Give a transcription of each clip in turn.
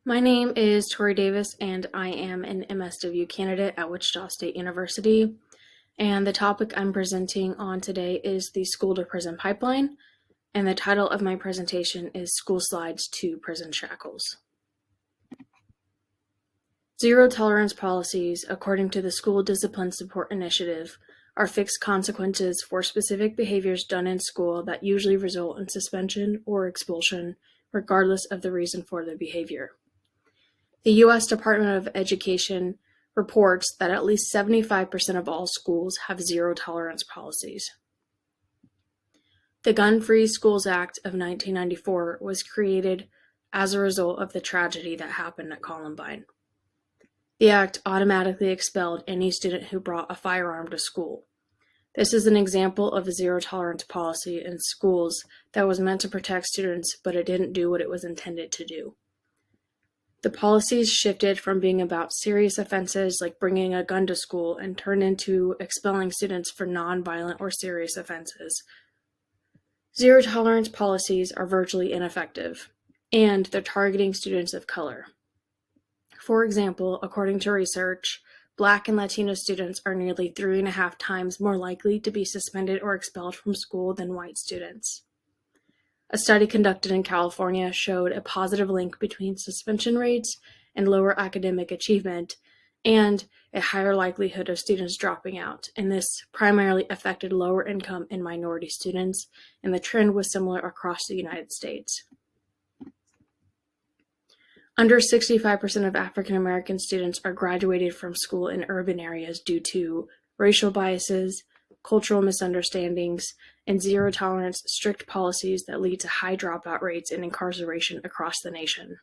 My name is Tori Davis, and I am an MSW candidate at Wichita State University. And the topic I'm presenting on today is the school to prison pipeline. And the title of my presentation is School Slides to Prison Shackles. Zero tolerance policies, according to the School Discipline Support Initiative, are fixed consequences for specific behaviors done in school that usually result in suspension or expulsion, regardless of the reason for the behavior. The U.S. Department of Education reports that at least 75% of all schools have zero tolerance policies. The Gun-Free Schools Act of 1994 was created as a result of the tragedy that happened at Columbine. The act automatically expelled any student who brought a firearm to school. This is an example of a zero tolerance policy in schools that was meant to protect students, but it didn't do what it was intended to do. The policies shifted from being about serious offenses like bringing a gun to school and turned into expelling students for non-violent or serious offenses. Zero tolerance policies are virtually ineffective, and they're targeting students of color. For example, according to research, Black and Latino students are nearly 3.5 times more likely to be suspended or expelled from school than white students. A study conducted in California showed a positive link between suspension rates and lower academic achievement and a higher likelihood of students dropping out, and this primarily affected lower income and minority students, and the trend was similar across the United States. Under 65% of African American students are graduated from school in urban areas due to racial biases, cultural misunderstandings, and zero tolerance strict policies that lead to high dropout rates and incarceration across the nation.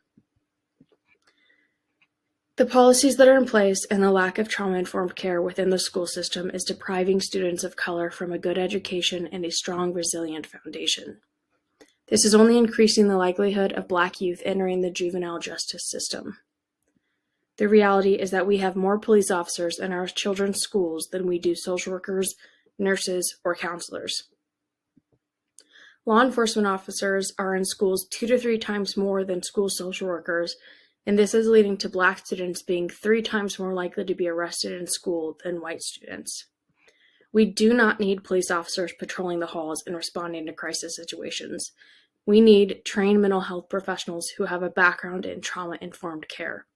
The policies that are in place and the lack of trauma-informed care within the school system is depriving students of color from a good education and a strong, resilient foundation. This is only increasing the likelihood of Black youth entering the juvenile justice system. The reality is that we have more police officers in our children's schools than we do social workers, nurses, or counselors. Law enforcement officers are in schools 2 to 3 times more than school social workers, and this is leading to Black students being 3 times more likely to be arrested in school than white students. We do not need police officers patrolling the halls and responding to crisis situations. We need trained mental health professionals who have a background in trauma-informed care.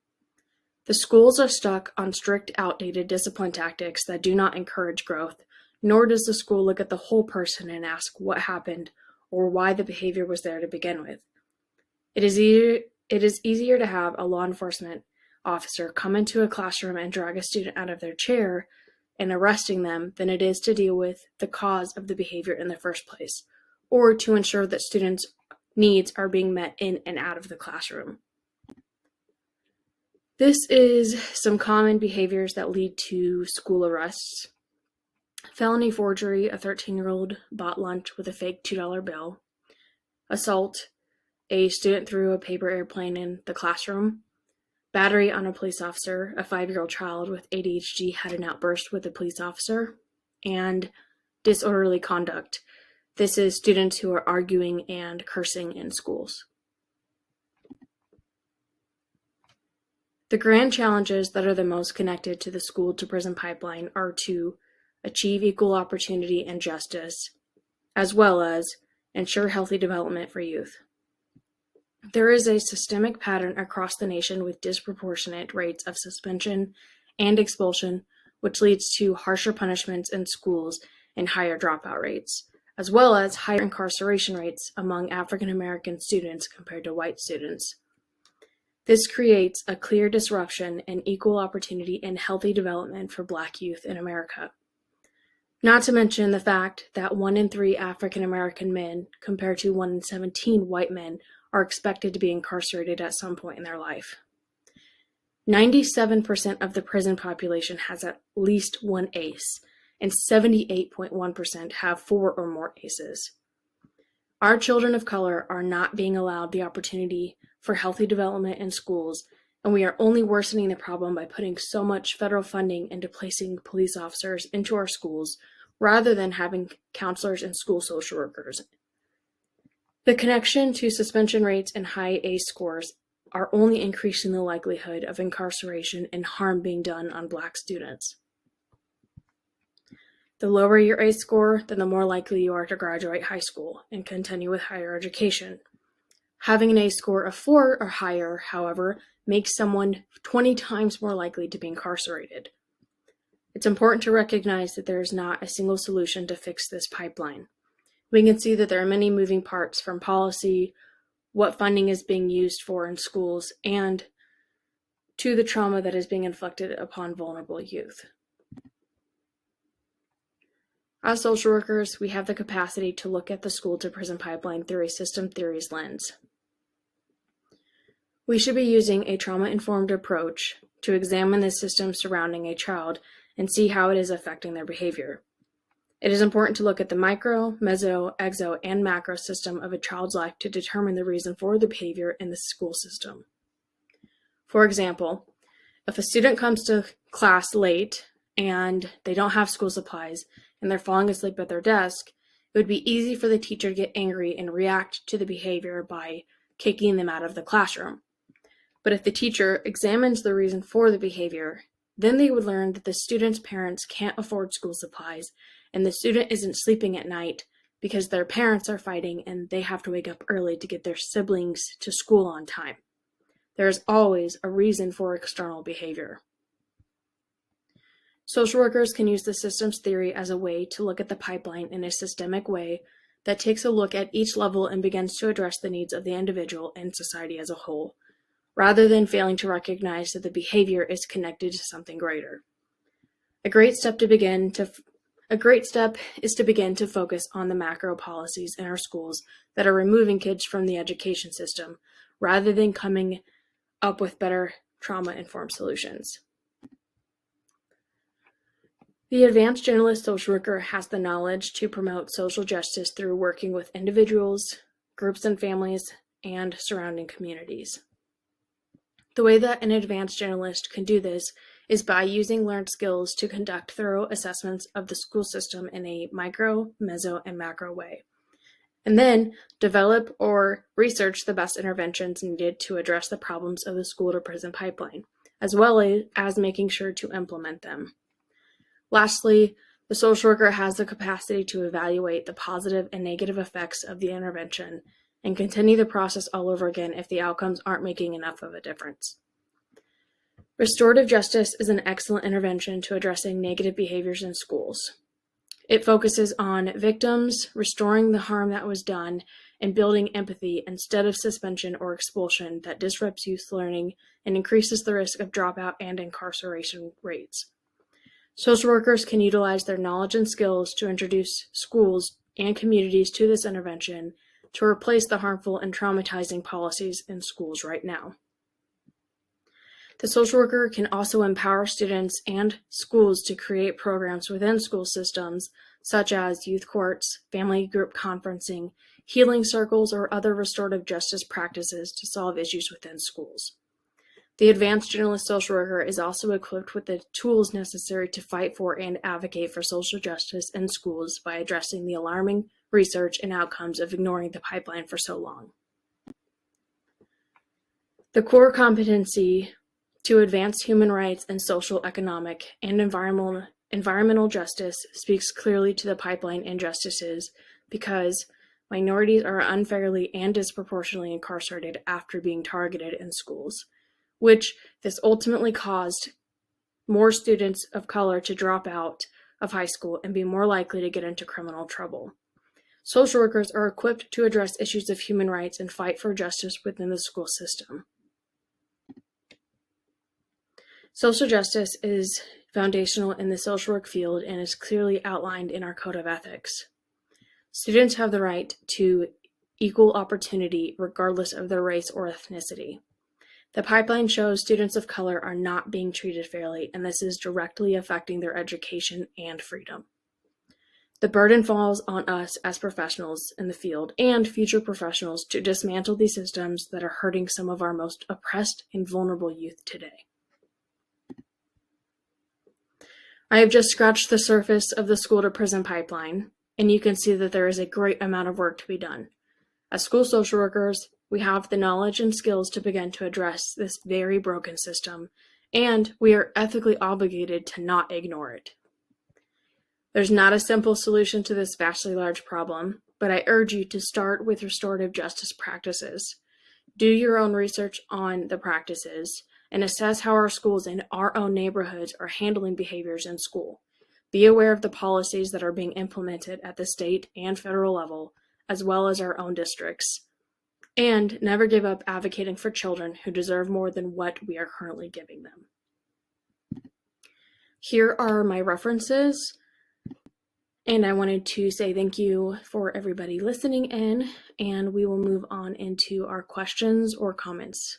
The schools are stuck on strict, outdated discipline tactics that do not encourage growth, nor does the school look at the whole person and ask what happened or why the behavior was there to begin with. It is easier to have a law enforcement officer come into a classroom and drag a student out of their chair and arresting them than it is to deal with the cause of the behavior in the first place, or to ensure that students' needs are being met in and out of the classroom. This is some common behaviors that lead to school arrests. Felony forgery, a 13-year-old bought lunch with a fake $2 bill. Assault, a student threw a paper airplane in the classroom. Battery on a police officer, a 5-year-old child with ADHD had an outburst with a police officer. And disorderly conduct. This is students who are arguing and cursing in schools. The grand challenges that are the most connected to the school to prison pipeline are to achieve equal opportunity and justice, as well as ensure healthy development for youth. There is a systemic pattern across the nation with disproportionate rates of suspension and expulsion, which leads to harsher punishments in schools and higher dropout rates, as well as higher incarceration rates among African American students compared to white students. This creates a clear disruption in equal opportunity and healthy development for Black youth in America. Not to mention the fact that 1 in 3 African American men, compared to 1 in 17 white men, are expected to be incarcerated at some point in their life. 97% of the prison population has at least one ACE, and 78.1% have 4 or more ACEs. Our children of color are not being allowed the opportunity for healthy development in schools, and we are only worsening the problem by putting so much federal funding into placing police officers into our schools rather than having counselors and school social workers. The connection to suspension rates and high ACE scores are only increasing the likelihood of incarceration and harm being done on Black students. The lower your ACE score, then the more likely you are to graduate high school and continue with higher education. Having an ACE score of 4 or higher, however, makes someone 20 times more likely to be incarcerated. It's important to recognize that there is not a single solution to fix this pipeline. We can see that there are many moving parts from policy, what funding is being used for in schools, and to the trauma that is being inflicted upon vulnerable youth. As social workers, we have the capacity to look at the school-to-prison pipeline through a system theories lens. We should be using a trauma-informed approach to examine the system surrounding a child and see how it is affecting their behavior. It is important to look at the micro, meso, exo, and macro system of a child's life to determine the reason for the behavior in the school system. For example, if a student comes to class late and they don't have school supplies and they're falling asleep at their desk, it would be easy for the teacher to get angry and react to the behavior by kicking them out of the classroom. But if the teacher examines the reason for the behavior, then they would learn that the student's parents can't afford school supplies and the student isn't sleeping at night because their parents are fighting and they have to wake up early to get their siblings to school on time. There is always a reason for external behavior. Social workers can use the systems theory as a way to look at the pipeline in a systemic way that takes a look at each level and begins to address the needs of the individual and society as a whole, rather than failing to recognize that the behavior is connected to something greater. A great step is to begin to focus on the macro policies in our schools that are removing kids from the education system, rather than coming up with better trauma-informed solutions. The advanced generalist social worker has the knowledge to promote social justice through working with individuals, groups and families, and surrounding communities. The way that an advanced generalist can do this is by using learned skills to conduct thorough assessments of the school system in a micro, meso, and macro way, and then develop or research the best interventions needed to address the problems of the school-to-prison pipeline, as well as making sure to implement them. Lastly, the social worker has the capacity to evaluate the positive and negative effects of the intervention and continue the process all over again if the outcomes aren't making enough of a difference. Restorative justice is an excellent intervention to addressing negative behaviors in schools. It focuses on victims, restoring the harm that was done, and building empathy instead of suspension or expulsion that disrupts youth learning and increases the risk of dropout and incarceration rates. Social workers can utilize their knowledge and skills to introduce schools and communities to this intervention to replace the harmful and traumatizing policies in schools right now. The social worker can also empower students and schools to create programs within school systems, such as youth courts, family group conferencing, healing circles, or other restorative justice practices to solve issues within schools. The advanced generalist social worker is also equipped with the tools necessary to fight for and advocate for social justice in schools by addressing the alarming research and outcomes of ignoring the pipeline for so long. The core competency to advance human rights and social, economic, and environmental justice speaks clearly to the pipeline injustices because minorities are unfairly and disproportionately incarcerated after being targeted in schools, which this ultimately caused more students of color to drop out of high school and be more likely to get into criminal trouble. Social workers are equipped to address issues of human rights and fight for justice within the school system. Social justice is foundational in the social work field and is clearly outlined in our Code of Ethics. Students have the right to equal opportunity regardless of their race or ethnicity. The pipeline shows students of color are not being treated fairly, and this is directly affecting their education and freedom. The burden falls on us as professionals in the field and future professionals to dismantle these systems that are hurting some of our most oppressed and vulnerable youth today. I have just scratched the surface of the school-to-prison pipeline, and you can see that there is a great amount of work to be done. As school social workers, We have the knowledge and skills to begin to address this very broken system, and we are ethically obligated to not ignore it. There's not a simple solution to this vastly large problem, but I urge you to start with restorative justice practices. Do your own research on the practices and assess how our schools and our own neighborhoods are handling behaviors in school. Be aware of the policies that are being implemented at the state and federal level, as well as our own districts. And never give up advocating for children who deserve more than what we are currently giving them. Here are my references, and I wanted to say thank you for everybody listening in, and we will move on into our questions or comments.